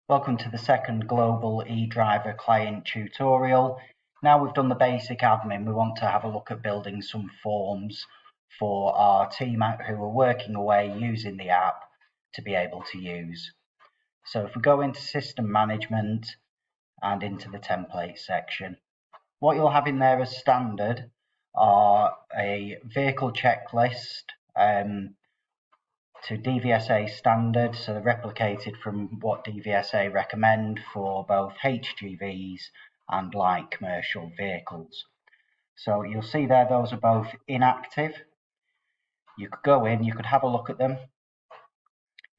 Welcome to the second global eDriver client tutorial. Now we've done the basic admin, we want to have a look at building some forms for our team who are working away using the app to be able to use. So if we go into system management and into the template section, what you'll have in there as standard are a vehicle checklist, to DVSA standard, so they're replicated from what DVSA recommend for both HGVs and light commercial vehicles. So you'll see there those are both inactive. You could go in, you could have a look at them.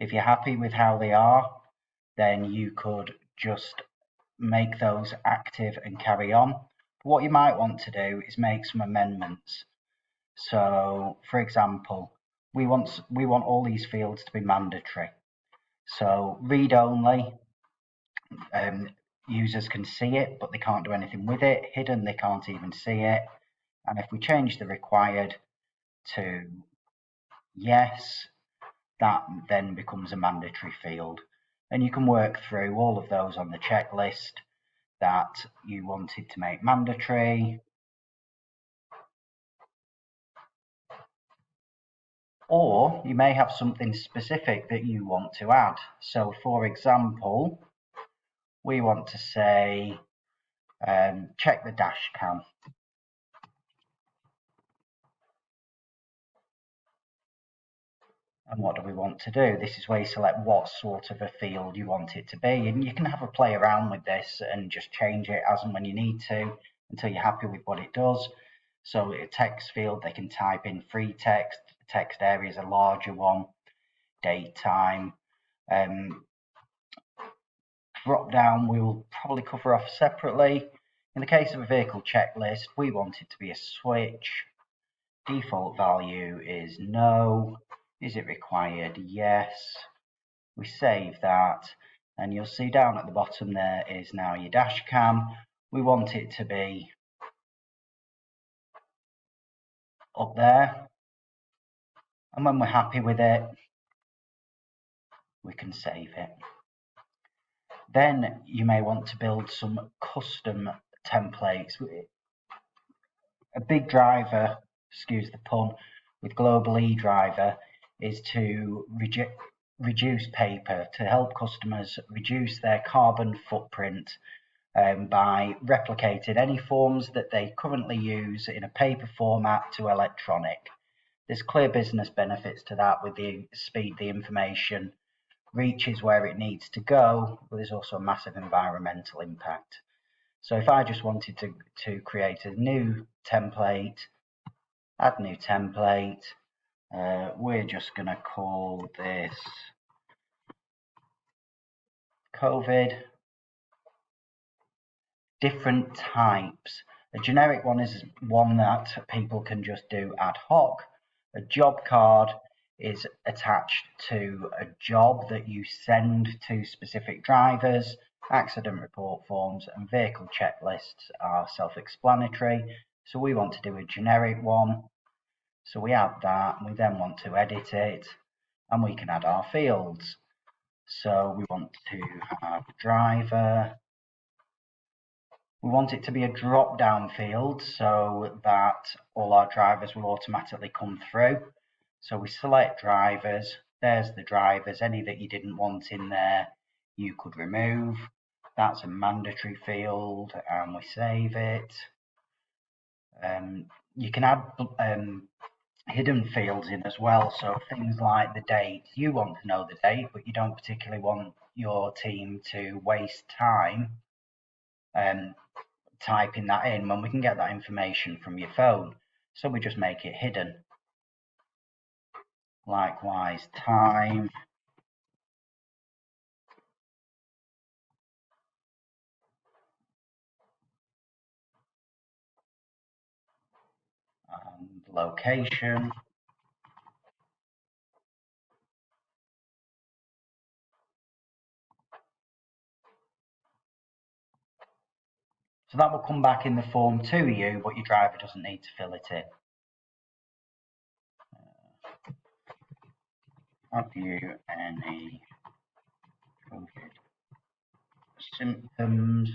If you're happy with how they are, then you could just make those active and carry on. What you might want to do is make some amendments. So for example, we want all these fields to be mandatory. So read only, users can see it, but they can't do anything with it. Hidden, they can't even see it. And if we change the required to yes, that then becomes a mandatory field. And you can work through all of those on the checklist that you wanted to make mandatory. Or you may have something specific that you want to add. So for example, we want to say, check the dash cam. And what do we want to do? This is where you select what sort of a field you want it to be. And you can have a play around with this and just change it as and when you need to until you're happy with what it does. So a text field, they can type in free text. Text area is a larger one. Date, time. Drop down we will probably cover off separately. In the case of a vehicle checklist, we want it to be a switch. Default value is no. Is it required? Yes. We save that, and you'll see down at the bottom there is now your dash cam. We want it to be up there, and when we're happy with it, we can save it. Then you may want to build some custom templates. A big driver, excuse the pun, with global eDriver is to reduce paper, to help customers reduce their carbon footprint by replicating any forms that they currently use in a paper format to electronic. There's clear business benefits to that with the speed the information reaches where it needs to go, but there's also a massive environmental impact. So if I just wanted to create a new template, add new template, we're just going to call this COVID. Different types. A generic one is one that people can just do ad hoc. A job card is attached to a job that you send to specific drivers. Accident report forms and vehicle checklists are self-explanatory. So we want to do a generic one. So we add that, and we then want to edit it, and we can add our fields. So we want to have driver. We want it to be a drop-down field so that all our drivers will automatically come through. So we select drivers. There's the drivers. Any that you didn't want in there, you could remove. That's a mandatory field, and we save it. You can add hidden fields in as well. So things like the date. You want to know the date, but you don't particularly want your team to waste time typing that in when we can get that information from your phone. So we just make it hidden. Likewise, time. And location. So that will come back in the form to you, but your driver doesn't need to fill it in. Have you any COVID symptoms.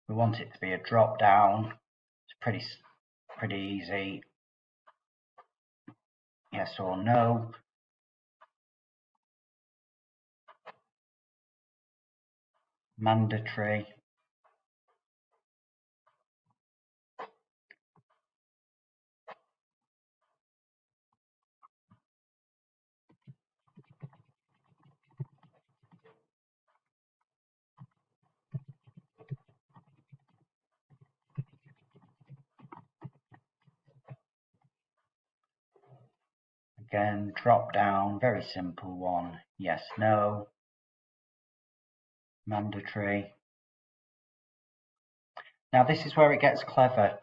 We want it to be a drop down. It's pretty easy. Yes or no. Mandatory. Again, drop down, very simple one. Yes, no. Mandatory. Now this is where it gets clever.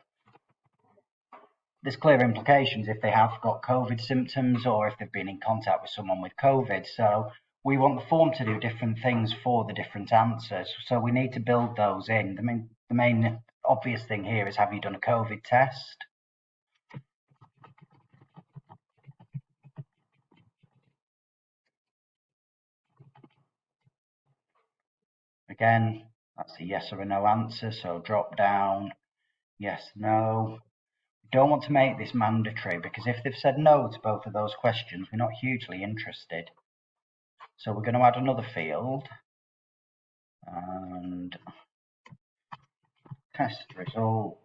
There's clear implications if they have got COVID symptoms or if they've been in contact with someone with COVID. So we want the form to do different things for the different answers. So we need to build those in. The main obvious thing here is, have you done a COVID test? Again, that's a yes or a no answer. So drop down, yes, no. We don't want to make this mandatory because if they've said no to both of those questions, we're not hugely interested. So we're going to add another field and test result.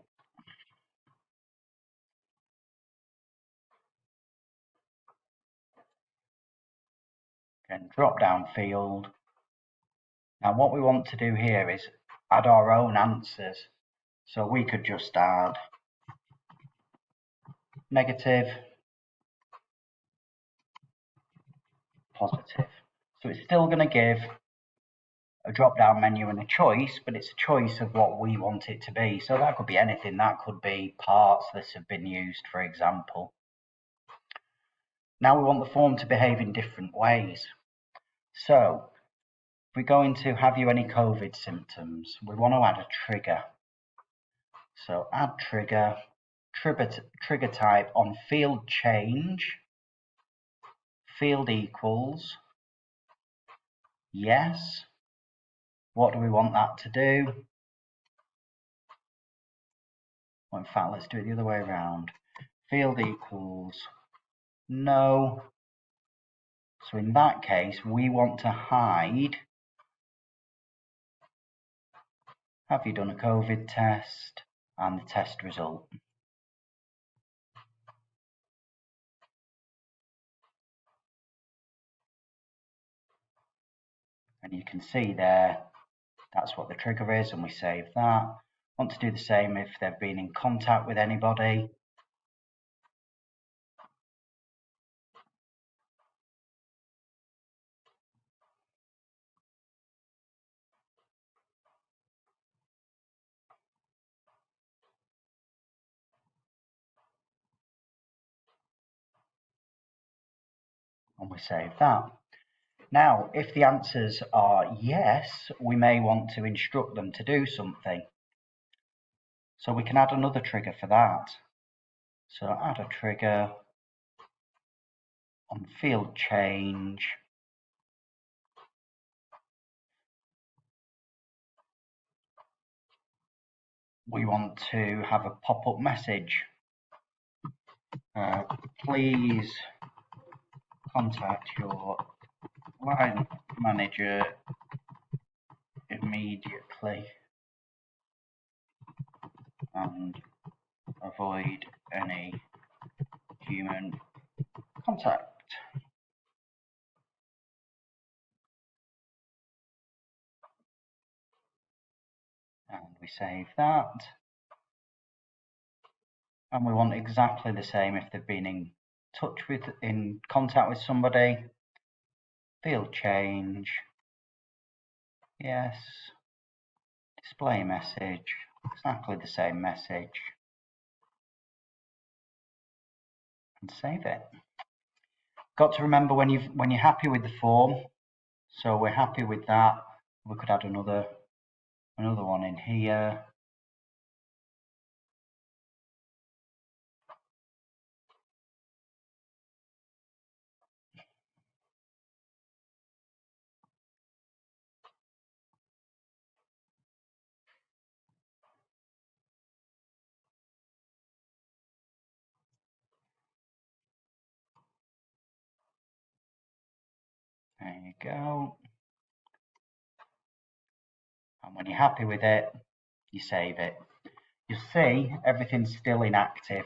Again, drop down field. Now what we want to do here is add our own answers. So we could just add negative, positive. So it's still going to give a drop down menu and a choice, but it's a choice of what we want it to be. So that could be anything. That could be parts that have been used, for example. Now we want the form to behave in different ways. So if we go into have you any COVID symptoms, we want to add a trigger. So add trigger, trigger type on field change, field equals, yes. What do we want that to do? Well, in fact, let's do it the other way around. Field equals no. So in that case, we want to hide, have you done a COVID test, and the test result. And you can see there, that's what the trigger is, and we save that. Want to do the same if they've been in contact with anybody. And we save that. Now, if the answers are yes, we may want to instruct them to do something. So we can add another trigger for that. So add a trigger on field change. We want to have a pop-up message. Please contact your line manager immediately and avoid any human contact. And we save that. And we want exactly the same if they've been in contact with somebody. Field change, yes. Display message, exactly the same message. And save it. Got to remember when you're happy with the form. So we're happy with that. We could add another one in here. go. And when you're happy with it, you save it. You'll see everything's still inactive.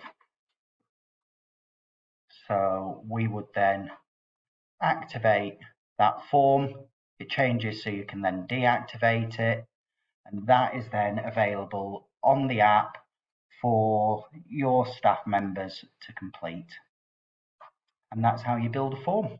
So we would then activate that form. It changes so you can then deactivate it. And that is then available on the app for your staff members to complete. And that's how you build a form.